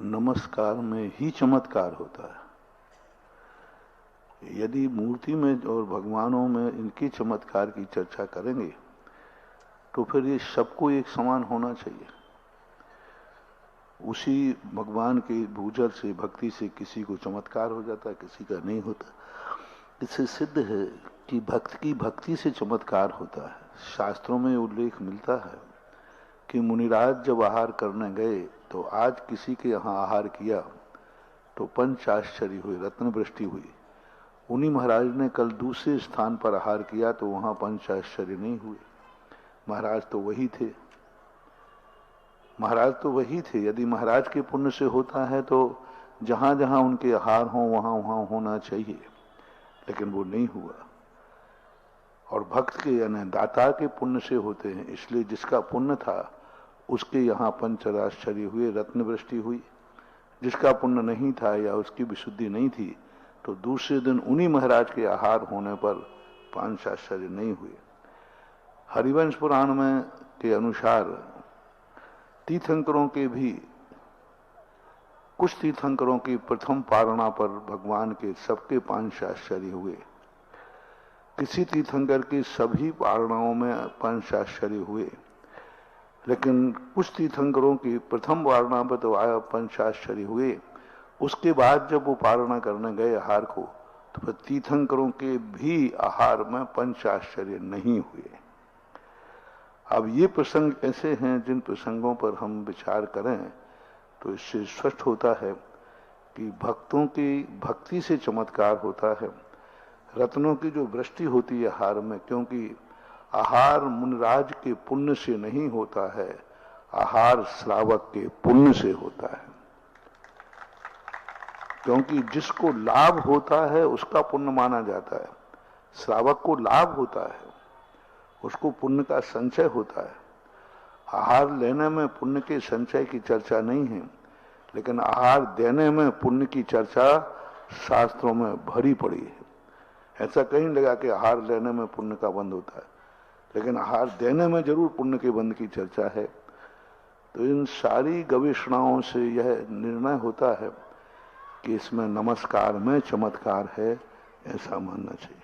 नमस्कार में ही चमत्कार होता है। यदि मूर्ति में और भगवानों में इनके चमत्कार की चर्चा करेंगे तो फिर ये सबको एक समान होना चाहिए। उसी भगवान के भूजल से, भक्ति से किसी को चमत्कार हो जाता है, किसी का नहीं होता। इससे सिद्ध है कि भक्त की भक्ति से चमत्कार होता है। शास्त्रों में उल्लेख मिलता है कि मुनिराज जब आहार करने गए तो आज किसी के यहाँ आहार किया तो पंच आश्चर्य हुए, रत्न वृष्टि हुई। उन्हीं महाराज ने कल दूसरे स्थान पर आहार किया तो वहां पंच आश्चर्य नहीं हुए। महाराज तो वही थे, महाराज तो वही थे। यदि महाराज के पुण्य से होता है तो जहां जहां उनके आहार हो वहां वहां होना चाहिए, लेकिन वो नहीं हुआ। और भक्त के यानी दाता के पुण्य से होते हैं, इसलिए जिसका पुण्य था उसके यहाँ पंचराश्चर्य हुए, रत्न वृष्टि हुई। जिसका पुण्य नहीं था या उसकी विशुद्धि नहीं थी तो दूसरे दिन उन्हीं महाराज के आहार होने पर पांच आश्चर्य नहीं हुए। हरिवंश पुराण में के अनुसार तीर्थंकरों के भी कुछ तीर्थंकरों की प्रथम पारणा पर भगवान के सबके पांच आश्चर्य हुए। किसी तीर्थंकर की सभी पारणाओं में पंच आश्चर्य हुए, लेकिन कुछ तीर्थंकरों की प्रथम पारणा पर तो आया पंच आश्चर्य हुए। उसके बाद जब वो पारणा करने गए आहार को तो फिर तीर्थंकरों के भी आहार में पंच आश्चर्य नहीं हुए। अब ये प्रसंग ऐसे हैं जिन प्रसंगों पर हम विचार करें तो इससे स्पष्ट होता है कि भक्तों की भक्ति से चमत्कार होता है। रत्नों की जो वृष्टि होती है आहार में, क्योंकि आहार मुनिराज के पुण्य से नहीं होता है, आहार श्रावक के पुण्य से होता है। क्योंकि जिसको लाभ होता है उसका पुण्य माना जाता है। श्रावक को लाभ होता है, उसको पुण्य का संचय होता है। आहार लेने में पुण्य के संचय की चर्चा नहीं है, लेकिन आहार देने में पुण्य की चर्चा शास्त्रों में भरी पड़ी है। ऐसा कहीं लगा कि आहार लेने में पुण्य का बंध होता है, लेकिन आहार देने में जरूर पुण्य के बंध की चर्चा है। तो इन सारी गवेषणाओं से यह निर्णय होता है कि इसमें नमस्कार में चमत्कार है, ऐसा मानना चाहिए।